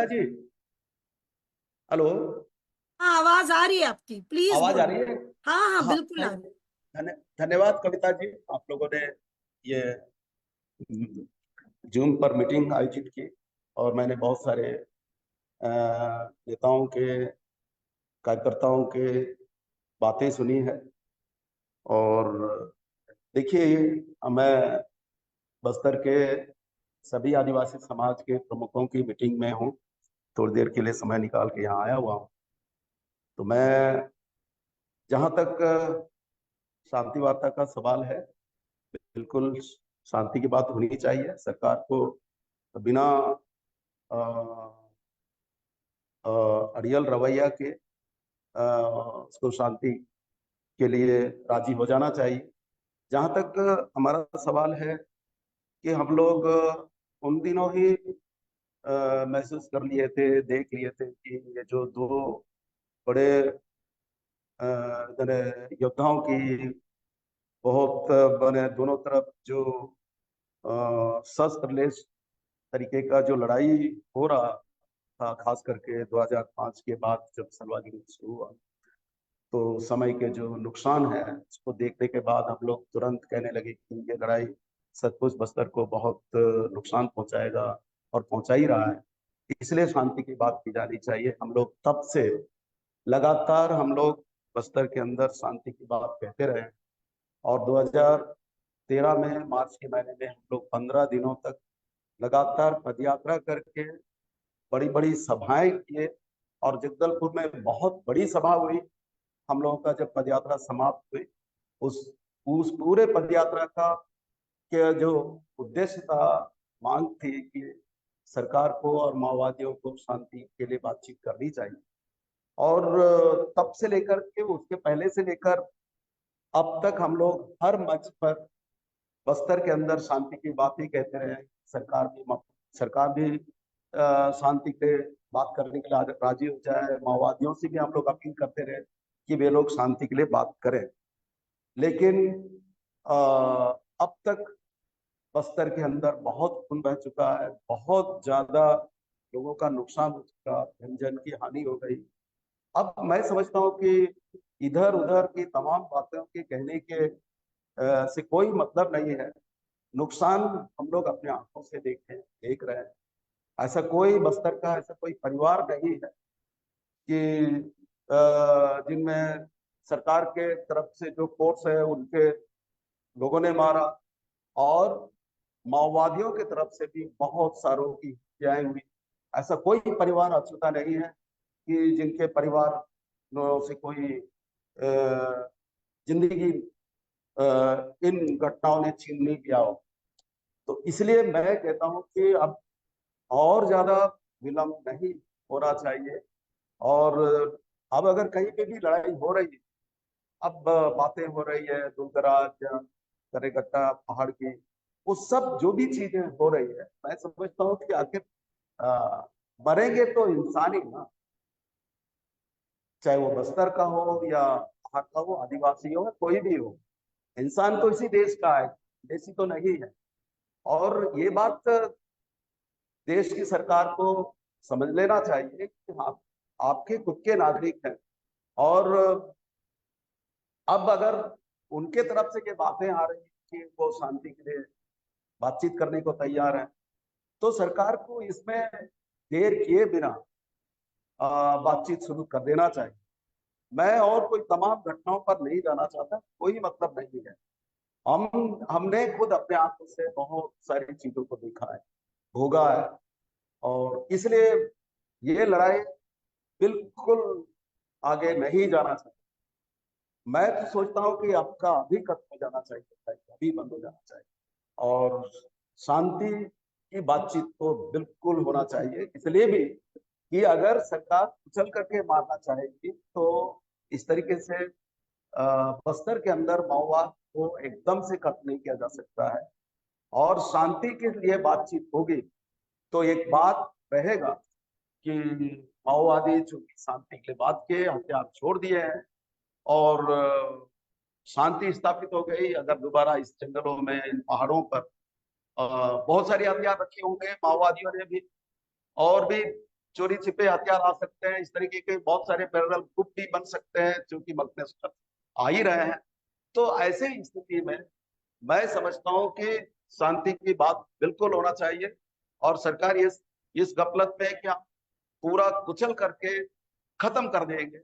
जी। Hello. हाँ, आवाज आ रही है आपकी, प्लीज आवाज आ रही बोलिए। है। हाँ हाँ, हाँ, बिल्कुल आ रही है। धन्यवाद कविता जी, आप लोगों ने ये जूम पर मीटिंग आयोजित की और मैंने बहुत सारे नेताओं के, कार्यकर्ताओं के बातें सुनी है। और देखिए, मैं बस्तर के सभी आदिवासी समाज के प्रमुखों की मीटिंग में हूँ, थोड़ी देर के लिए समय निकाल के यहाँ आया हुआ हूँ। तो मैं, जहाँ तक शांति वार्ता का सवाल है, बिल्कुल शांति की बात होनी चाहिए। सरकार को बिना अड़ियल रवैया के उसको शांति के लिए राजी हो जाना चाहिए। जहाँ तक हमारा सवाल है कि हम लोग उन दिनों ही महसूस कर लिए थे, देख लिए थे कि ये जो दो बड़े योद्धाओं की बहुत बने दोनों तरफ जो शस्त्र लेस तरीके का जो लड़ाई हो रहा था, खास करके 2005 के बाद जब सलवार शुरू हुआ, तो समय के जो नुकसान है उसको देखने के बाद हम लोग तुरंत कहने लगे कि ये लड़ाई सचमुच बस्तर को बहुत नुकसान पहुंचाएगा और पहुंचा ही रहा है। इसलिए शांति की बात की जानी चाहिए। हम लोग तब से लगातार हम लोग बस्तर के अंदर शांति की बात कहते रहे और 2013 में मार्च के महीने में हम लोग 15 दिनों तक लगातार पदयात्रा करके बड़ी बड़ी सभाएं किए और जगदलपुर में बहुत बड़ी सभा हुई। हम लोगों का जब पदयात्रा समाप्त हुई, उस पूरे पदयात्रा का के जो उद्देश्य था, मांग थी कि सरकार को और माओवादियों को शांति के लिए बातचीत करनी चाहिए। और तब से लेकर के, उसके पहले से लेकर अब तक हम लोग हर मंच पर बस्तर के अंदर शांति की बात ही कहते रहे। सरकार भी शांति के बात करने के लिए राजी हो जाए। माओवादियों से भी हम लोग अपील करते रहे कि वे लोग शांति के लिए बात करें। लेकिन अ, अब तक बस्तर के अंदर बहुत खून बह चुका है, बहुत ज्यादा लोगों का नुकसान हो चुका, धन जन की हानि हो गई। अब मैं समझता हूँ कि इधर उधर की तमाम बातों के कहने के से कोई मतलब नहीं है। नुकसान हम लोग अपने आंखों से देख रहे हैं। ऐसा कोई बस्तर का ऐसा कोई परिवार नहीं है कि जिनमें सरकार के तरफ से जो फोर्स है उनके लोगों ने मारा, और माओवादियों की तरफ से भी बहुत सारों की हत्याएं हुई। ऐसा कोई परिवार अछूता नहीं है कि जिनके परिवार से कोई जिंदगी इन घटनाओं ने छीन नहीं किया हो। तो इसलिए मैं कहता हूं कि अब और ज्यादा विलंब नहीं होना चाहिए। और अब अगर कहीं पे भी लड़ाई हो रही है, अब बातें हो रही है दूरदराज या करेगट्टा पहाड़ की, वो सब जो भी चीजें हो रही है, मैं समझता हूँ कि आखिर मरेंगे तो इंसान ही ना, चाहे वो बस्तर का हो या पहाड़ का हो, आदिवासी हो, कोई भी हो। इंसान तो इसी देश का है, देशी तो नहीं है। और ये बात देश की सरकार को समझ लेना चाहिए कि हाँ, आपके खुद के नागरिक हैं। और अब अगर उनके तरफ से ये बातें आ रही हैं कि वो शांति के लिए बातचीत करने को तैयार है, तो सरकार को इसमें देर किए बिना बातचीत शुरू कर देना चाहिए। मैं और कोई तमाम घटनाओं पर नहीं जाना चाहता, कोई मतलब नहीं है। हमने खुद अपने आंखों से बहुत सारी चीजों को देखा है, भोगा है। और इसलिए ये लड़ाई बिल्कुल आगे नहीं जाना चाहिए। मैं तो सोचता हूँ कि आपका अभी खत्म हो जाना चाहिए, अभी बंद हो जाना चाहिए। और शांति की बातचीत तो बिल्कुल होना चाहिए, इसलिए भी कि अगर सरकार उछल करके मारना चाहेगी तो इस तरीके से बस्तर के अंदर माओवाद को एकदम से खत्म नहीं किया जा सकता है। और शांति के लिए बातचीत होगी तो एक बात रहेगा कि माओवादी चूंकि शांति के लिए बात किए, हथियार छोड़ दिए हैं और शांति स्थापित हो गई। अगर दोबारा इस जंगलों में, इन पहाड़ों पर बहुत सारे हथियार रखे होंगे माओवादियों ने भी, और भी चोरी छिपे हथियार आ सकते हैं, इस तरीके के बहुत सारे पैरेलल ग्रुप भी बन सकते हैं जो कि मल्टीनेशनल आ ही रहे हैं। तो ऐसे स्थिति में मैं समझता हूं कि शांति की बात बिल्कुल होना चाहिए और सरकार इस गफलत में क्या पूरा कुचल करके खत्म कर देंगे।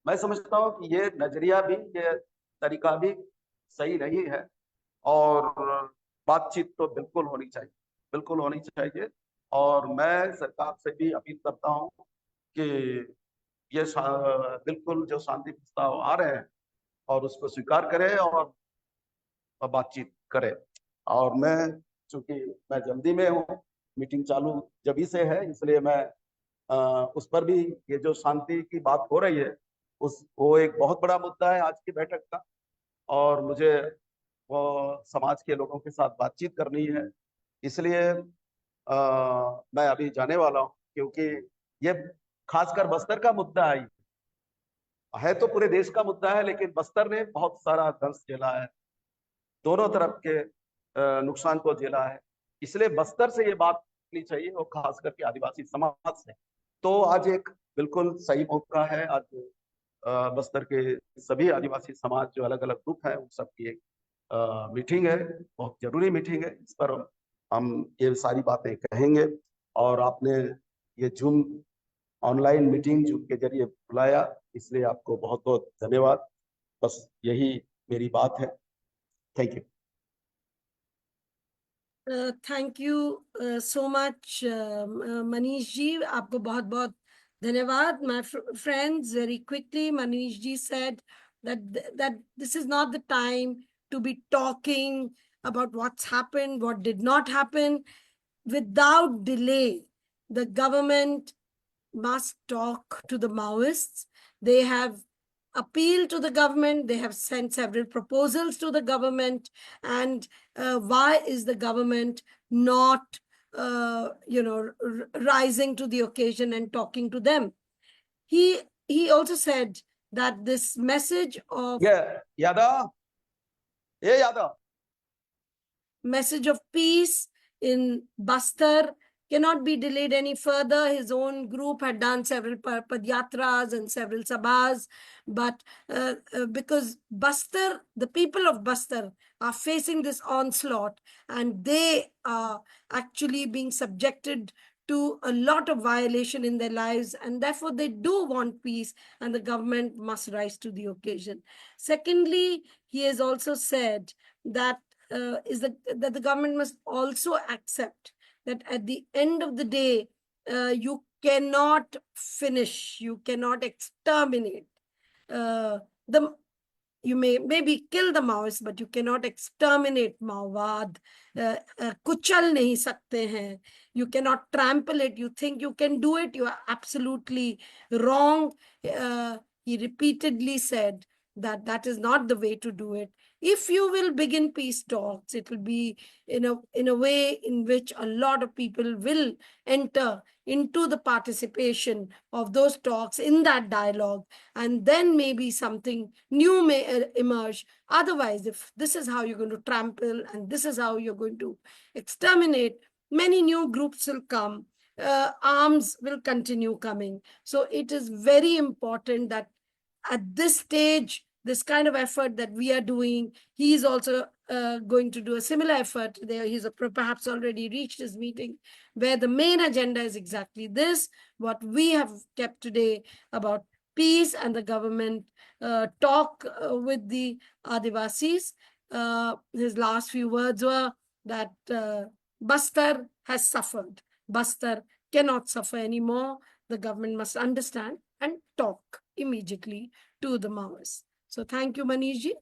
मैं समझता हूं कि ये नजरिया भी, ये तरीका भी सही नहीं है और बातचीत तो बिल्कुल होनी चाहिए, बिल्कुल होनी चाहिए। और मैं सरकार से भी अपील करता हूं कि ये बिल्कुल जो शांति प्रस्ताव आ रहे हैं और उसको स्वीकार करें और बातचीत करें। और मैं, चूंकि मैं जल्दी में हूँ, मीटिंग चालू जब से है, इसलिए मैं उस पर भी, ये जो शांति की बात हो रही है वो एक बहुत बड़ा मुद्दा है आज की बैठक का और मुझे वो समाज के लोगों के साथ बातचीत करनी है। इसलिए मैं अभी जाने वाला हूँ क्योंकि ये खासकर बस्तर का मुद्दा है तो पूरे देश का मुद्दा है, लेकिन बस्तर ने बहुत सारा दंश झेला है, दोनों तरफ के नुकसान को झेला है। इसलिए बस्तर से ये बात करनी चाहिए और खास करके आदिवासी समाज से। तो आज एक बिल्कुल सही मौका है। आज बस्तर के सभी आदिवासी समाज जो अलग अलग ग्रुप है उन सबकी एक मीटिंग है, बहुत जरूरी मीटिंग है। इस पर हम ये सारी बातें कहेंगे और आपने ये जूम ऑनलाइन मीटिंग जूम के जरिए बुलाया, इसलिए आपको बहुत बहुत धन्यवाद। बस यही मेरी बात है। Thank you. Thank you so much Manish ji, आपको बहुत बहुत धन्यवाद। My friends, very quickly, Manish ji said that this is not the time to be talking about what's happened, what did not happen. Without delay, the government must talk to the Maoists. They have appealed to the government. They have sent several proposals to the government. And why is the government not, rising to the occasion and talking to them? He also said that this message of peace in Bastar cannot be delayed any further. His own group had done several padyatras and several sabhas, but because Bastar, the people of Bastar are facing this onslaught and they are actually being subjected to a lot of violation in their lives, and therefore they do want peace, and the government must rise to the occasion. Secondly, he has also said that that the government must also accept that at the end of the day, you cannot finish, you cannot exterminate you may maybe kill the Maoists, but you cannot exterminate Maovad. Kuchal nahi sakte hain. You cannot trample it. You think you can do it, you are absolutely wrong. He repeatedly said that that is not the way to do it. If you will begin peace talks, it will be in a way in which a lot of people will enter into the participation of those talks, in that dialogue, and then maybe something new may emerge. Otherwise, if this is how you're going to trample and this is how you're going to exterminate, many new groups will come. Arms will continue coming. So it is very important that at this stage, this kind of effort that we are doing, he is also going to do a similar effort there. He's perhaps already reached his meeting where the main agenda is exactly this, what we have kept today about peace and the government talk with the Adivasis. His last few words were that Bastar has suffered. Bastar cannot suffer anymore. The government must understand and talk immediately to the Maoists. So thank you, Manish ji.